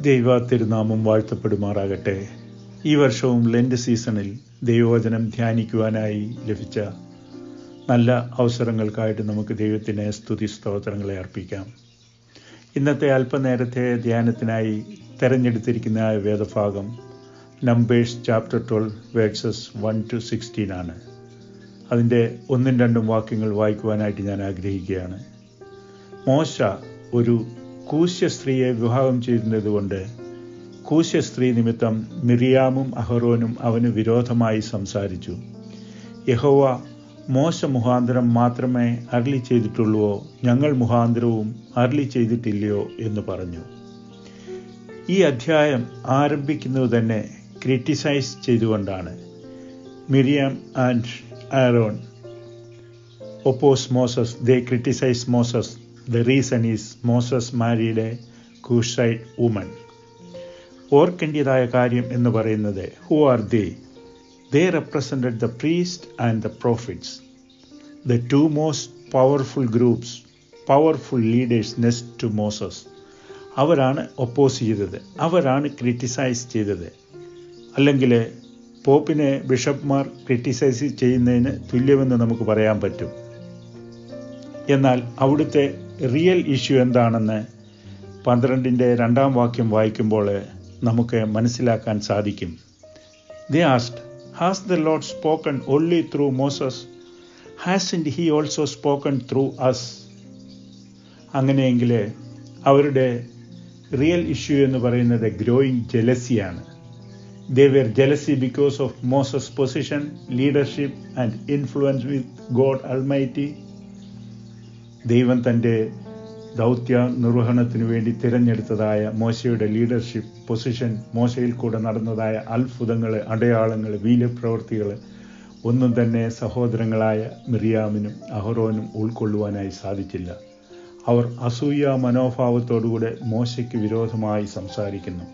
ദൈവ തിരുനാമം വാഴ്ത്തപ്പെടുമാറാകട്ടെ. ഈ വർഷവും ലെൻഡ് സീസണിൽ ദൈവവചനം ധ്യാനിക്കുവാനായി ലഭിച്ച നല്ല അവസരങ്ങൾക്കായിട്ട് നമുക്ക് ദൈവത്തിന് സ്തുതി സ്തോത്രങ്ങളെ അർപ്പിക്കാം. ഇന്നത്തെ അല്പനേരത്തെ ധ്യാനത്തിനായി തെരഞ്ഞെടുത്തിരിക്കുന്ന വേദഭാഗം നമ്പേഴ്സ് ചാപ്റ്റർ 12 വേഴ്സസ് 1-16 ആണ്. അതിൻ്റെ 1-2 വാക്യങ്ങൾ വായിക്കുവാനായിട്ട് ഞാൻ ആഗ്രഹിക്കുകയാണ്. മോശ ഒരു കൂശ്യ സ്ത്രീയെ വിവാഹം ചെയ്യുന്നതുകൊണ്ട് കൂശ്യ സ്ത്രീ നിമിത്തം മിറിയാമും അഹരോനും അവന് വിരോധമായി സംസാരിച്ചു. യഹോവ മോശ മുഖാന്തരം മാത്രമേ അരുളി ചെയ്തിട്ടുള്ളുവോ, ഞങ്ങൾ മുഖാന്തരവും അരുളി ചെയ്തിട്ടില്ലയോ എന്ന് പറഞ്ഞു. ഈ അധ്യായം ആരംഭിക്കുന്നത് തന്നെ ക്രിറ്റിസൈസ് ചെയ്തുകൊണ്ടാണ്. Miriam and Aaron oppose Moses. They criticise Moses. The reason is Moses married a Cushite woman. ഓർക്കേണ്ടതായ കാര്യം എന്ന് പറയുന്നത്, who are they? They represented the priest and the prophets, the two most powerful groups, powerful leaders next to Moses. അവരാണ് oppose ചെയ്തത്, അവരാണ് criticise ചെയ്തത്. അല്ലെങ്കിൽ പോപ്പിനെ ബിഷപ്പ്മാർ criticise ചെയ്യുന്നതിന് തുല്യമെന്ന് നമുക്ക് പറയാൻ പറ്റും. എന്നാൽ അവിടുത്തെ റിയൽ ഇഷ്യൂ എന്താണെന്ന് 12-2 വാക്യം വായിക്കുമ്പോൾ നമുക്ക് മനസ്സിലാക്കാൻ സാധിക്കും. They asked, Has the Lord spoken only through Moses? Hasn't he also spoken through us? അങ്ങനെയെങ്കിൽ അവരുടെ റിയൽ ഇഷ്യൂ എന്ന് പറയുന്നത് growing ജെലസിയാണ്. They were jealousy because of Moses' position, leadership and influence with God Almighty. ദൈവം തൻ്റെ ദൗത്യ നിർവഹണത്തിനു വേണ്ടി തിരഞ്ഞെടുത്തതായ മോശയുടെ leadership position, മോശയിൽ കൂടെ നടന്നതായ അത്ഭുതങ്ങൾ, അടയാളങ്ങൾ, വീര്യപ്രവൃത്തികൾ ഒന്നും തന്നെ സഹോദരങ്ങളായ മിറിയാമിനും അഹരോനും ഉൾക്കൊള്ളുവാനായി സാധിച്ചില്ല. അവർ അസൂയ മനോഭാവത്തോടുകൂടെ മോശയ്ക്ക് വിരോധമായി സംസാരിക്കുന്നു.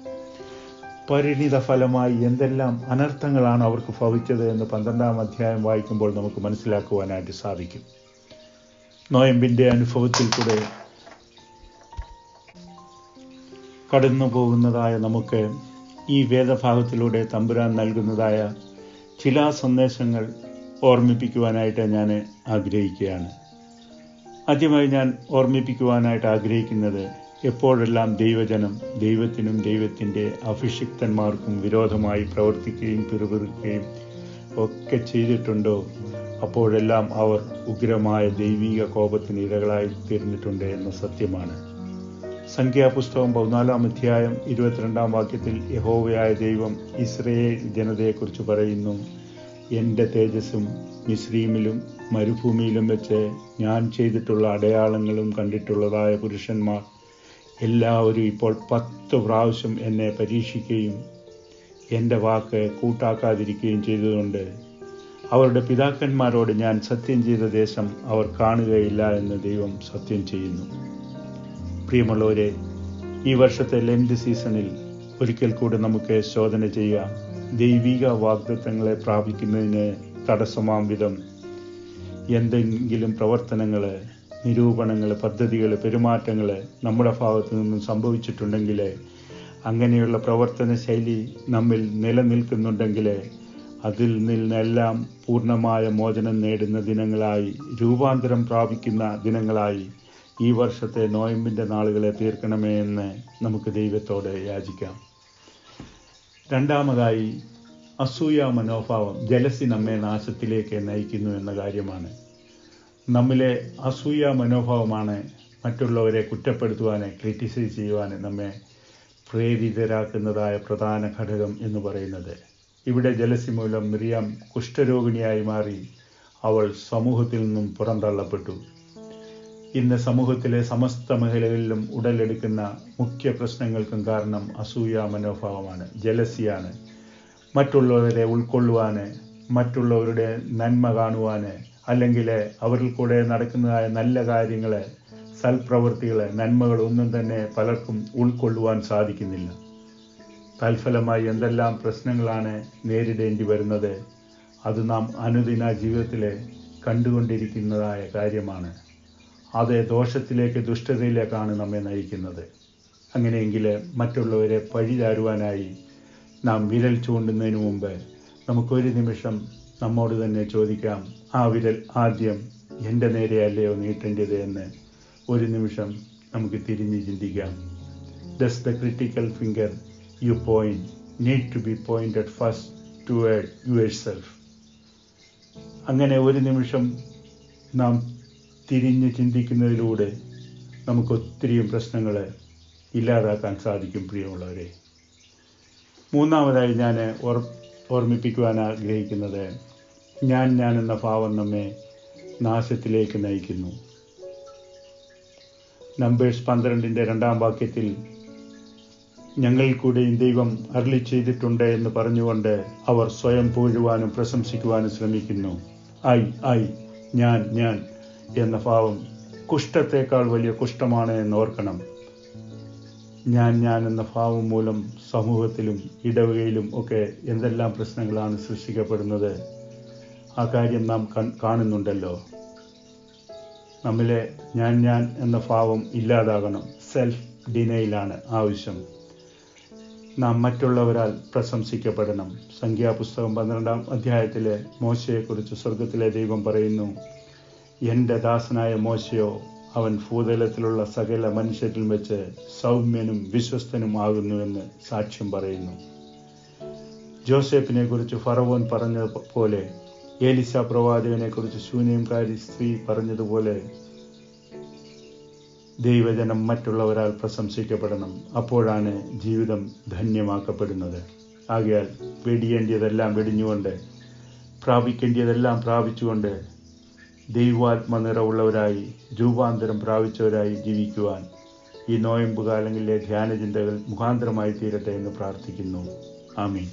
പരിണിത ഫലമായി എന്തെല്ലാം അനർത്ഥങ്ങളാണ് അവർക്ക് ഭവിച്ചത് എന്ന് 12-ാം അധ്യായം വായിക്കുമ്പോൾ നമുക്ക് മനസ്സിലാക്കുവാനായിട്ട് സാധിക്കും. നോയമ്പിൻ്റെ അനുഭവത്തിൽ കൂടെ കടന്നു പോകുന്നതായ നമുക്ക് ഈ വേദഭാഗത്തിലൂടെ തമ്പുരാൻ നൽകുന്നതായ ചില സന്ദേശങ്ങൾ ഓർമ്മിപ്പിക്കുവാനായിട്ട് ഞാൻ ആഗ്രഹിക്കുകയാണ്. ആദ്യമായി ഞാൻ ഓർമ്മിപ്പിക്കുവാനായിട്ട് ആഗ്രഹിക്കുന്നത്, എപ്പോഴെല്ലാം ദൈവജനം ദൈവത്തിനും ദൈവത്തിൻ്റെ അഭിഷിക്തന്മാർക്കും വിരോധമായി പ്രവർത്തിക്കുകയും പിറുപിറുക്കുകയും ഒക്കെ ചെയ്തിട്ടുണ്ടോ, അപ്പോഴെല്ലാം അവർ ഉഗ്രമായ ദൈവിക കോപത്തിന് ഇരകളായി തീർന്നിട്ടുണ്ട് എന്ന സത്യമാണ്. സംഖ്യാപുസ്തകം 14-ാം അധ്യായം 22-ാം വാക്യത്തിൽ യഹോവയായ ദൈവം ഇസ്രായേൽ ജനതയെക്കുറിച്ച് പറയുന്നു, എൻ്റെ തേജസ്സും മിസ്രയീമിലും മരുഭൂമിയിലും വെച്ച് ഞാൻ ചെയ്തിട്ടുള്ള അടയാളങ്ങളും കണ്ടിട്ടുള്ളതായ പുരുഷന്മാർ എല്ലാവരും ഇപ്പോൾ 10 പ്രാവശ്യം എന്നെ പരീക്ഷിക്കുകയും എൻ്റെ വാക്ക് കൂട്ടാക്കാതിരിക്കുകയും ചെയ്തതുകൊണ്ട് അവരുടെ പിതാക്കന്മാരോട് ഞാൻ സത്യം ചെയ്ത ദേശം അവർ കാണുകയില്ല എന്ന് ദൈവം സത്യം ചെയ്യുന്നു. പ്രിയമുള്ളവരെ, ഈ വർഷത്തെ ലെൻഡ് സീസണിൽ ഒരിക്കൽ കൂടെ നമുക്ക് ശോധന ചെയ്യാം. ദൈവിക വാഗ്ദത്തങ്ങളെ പ്രാപിക്കുന്നതിന് തടസ്സമാം വിധം എന്തെങ്കിലും പ്രവർത്തനങ്ങൾ, നിരൂപണങ്ങൾ, പദ്ധതികൾ, പെരുമാറ്റങ്ങൾ നമ്മുടെ ഭാഗത്തു നിന്നും സംഭവിച്ചിട്ടുണ്ടെങ്കിൽ, അങ്ങനെയുള്ള പ്രവർത്തന ശൈലി നമ്മിൽ നിലനിൽക്കുന്നുണ്ടെങ്കിൽ, അതിൽ നിന്നെല്ലാം പൂർണ്ണമായ മോചനം നേടുന്ന ദിനങ്ങളായി, രൂപാന്തരം പ്രാപിക്കുന്ന ദിനങ്ങളായി ഈ വർഷത്തെ നോയമ്പിൻ്റെ നാളുകളെ തീർക്കണമേ എന്ന് നമുക്ക് ദൈവത്തോട് യാചിക്കാം. രണ്ടാമതായി, അസൂയ മനോഭാവം, ജലസി നമ്മെ നാശത്തിലേക്ക് നയിക്കുന്നു എന്ന കാര്യമാണ്. നമ്മിലെ അസൂയ മനോഭാവമാണ് മറ്റുള്ളവരെ കുറ്റപ്പെടുത്തുവാൻ, ക്രിറ്റിസൈസ് ചെയ്യുവാൻ നമ്മെ പ്രേരിതരാക്കുന്നതായ പ്രധാന ഘടകം എന്ന് പറയുന്നത്. ഇവിടെ ജലസി മൂലം മിറിയാം കുഷ്ഠരോഗിണിയായി മാറി അവൾ സമൂഹത്തിൽ നിന്നും പുറന്തള്ളപ്പെട്ടു. ഇന്ന് സമൂഹത്തിലെ സമസ്ത മേഖലകളിലും ഉടലെടുക്കുന്ന മുഖ്യ പ്രശ്നങ്ങൾക്കും കാരണം അസൂയ മനോഭാവമാണ്, ജലസിയാണ്. മറ്റുള്ളവരെ ഉൾക്കൊള്ളുവാൻ, മറ്റുള്ളവരുടെ നന്മ കാണുവാൻ, അല്ലെങ്കിൽ അവരിൽ കൂടെ നടക്കുന്നതായ നല്ല കാര്യങ്ങൾ, സൽപ്രവൃത്തികൾ, നന്മകൾ ഒന്നും തന്നെ പലർക്കും ഉൾക്കൊള്ളുവാൻ സാധിക്കുന്നില്ല. തൽഫലമായി എന്തെല്ലാം പ്രശ്നങ്ങളാണ് നേരിടേണ്ടി വരുന്നത്, അത് നാം അനുദിന ജീവിതത്തിൽ കണ്ടുകൊണ്ടിരിക്കുന്നതായ കാര്യമാണ്. അത് ദോഷത്തിലേക്ക്, ദുഷ്ടതയിലേക്കാണ് നമ്മെ നയിക്കുന്നത്. അങ്ങനെയെങ്കിൽ മറ്റുള്ളവരെ പഴിചാരുവാനായി നാം വിരൽ ചൂണ്ടുന്നതിന് മുമ്പ് നമുക്കൊരു നിമിഷം നമ്മോട് തന്നെ ചോദിക്കാം, ആ വിരൽ ആദ്യം എൻ്റെ നേരെയല്ലയോ നീട്ടേണ്ടത് എന്ന് ഒരു നിമിഷം നമുക്ക് തിരിഞ്ഞ് ചിന്തിക്കാം. Thus the critical finger you point need to be pointed first toward yourself. അങ്ങനെ ഒരു നിമിഷം നാം തിരിഞ്ഞ് ചിന്തിക്കുന്നതിലൂടെ നമുക്ക് ഒത്തിരിയും പ്രശ്നങ്ങളെ ഇല്ലാതാക്കാൻ സാധിക്കും. പ്രിയമുള്ളവരെ, മൂന്നാമതായി ഞാൻ ഓർമ്മിപ്പിക്കുവാൻ ആഗ്രഹിക്കുന്നത്, ഞാൻ എന്ന ഭാവം നമ്മെ നാശത്തിലേക്ക് നയിക്കുന്നു. നമ്പേഴ്സ് 12:2 വാക്യത്തിൽ ഞങ്ങളിൽ കൂടെയും ദൈവം അരുളി ചെയ്തിട്ടുണ്ട് എന്ന് പറഞ്ഞുകൊണ്ട് അവർ സ്വയം പുകഴുവാനും പ്രശംസിക്കുവാനും ശ്രമിക്കുന്നു. ഐ ഞാൻ എന്ന ഭാവം കുഷ്ഠത്തേക്കാൾ വലിയ കുഷ്ഠമാണ് എന്നോർക്കണം. ഞാൻ എന്ന ഭാവം മൂലം സമൂഹത്തിലും ഇടവകയിലും ഒക്കെ എന്തെല്ലാം പ്രശ്നങ്ങളാണ് സൃഷ്ടിക്കപ്പെടുന്നത്. ആ കാര്യം നാം കാണുന്നുണ്ടല്ലോ. നമ്മിലെ ഞാൻ എന്ന ഭാവം ഇല്ലാതാകണം. സെൽഫ് ഡിനയിലാണ് ആവശ്യം. നാം മറ്റുള്ളവരാൽ പ്രശംസിക്കപ്പെടണം. സംഖ്യാപുസ്തകം 12-ാം അധ്യായത്തിലെ മോശയെക്കുറിച്ച് സ്വർഗത്തിലെ ദൈവം പറയുന്നു, എൻ്റെ ദാസനായ മോശയോ അവൻ ഭൂതലത്തിലുള്ള സകല മനുഷ്യരിൽ വെച്ച് സൗമ്യനും വിശ്വസ്തനും ആകുന്നുവെന്ന് സാക്ഷ്യം പറയുന്നു. ജോസഫിനെ കുറിച്ച് ഫറവോൻ പറഞ്ഞതുപോലെ, ഏലിശ പ്രവാചകനെ കുറിച്ച് ശൂന്യംകാരി സ്ത്രീ പറഞ്ഞതുപോലെ ദൈവജനം മറ്റുള്ളവരാൽ പ്രശംസിക്കപ്പെടണം. അപ്പോഴാണ് ജീവിതം ധന്യമാക്കപ്പെടുന്നത്. ആകയാൽ വെടിയേണ്ടിയതെല്ലാം വെടിഞ്ഞുകൊണ്ട്, പ്രാപിക്കേണ്ടിയതെല്ലാം പ്രാപിച്ചുകൊണ്ട്, ദൈവാത്മ നിറവുള്ളവരായി, രൂപാന്തരം പ്രാപിച്ചവരായി ജീവിക്കുവാൻ ഈ നോയമ്പ് കാലങ്ങളിലെ ധ്യാനചിന്തകൾ മുഖാന്തരമായി തീരട്ടെ എന്ന് പ്രാർത്ഥിക്കുന്നു. ആമീൻ.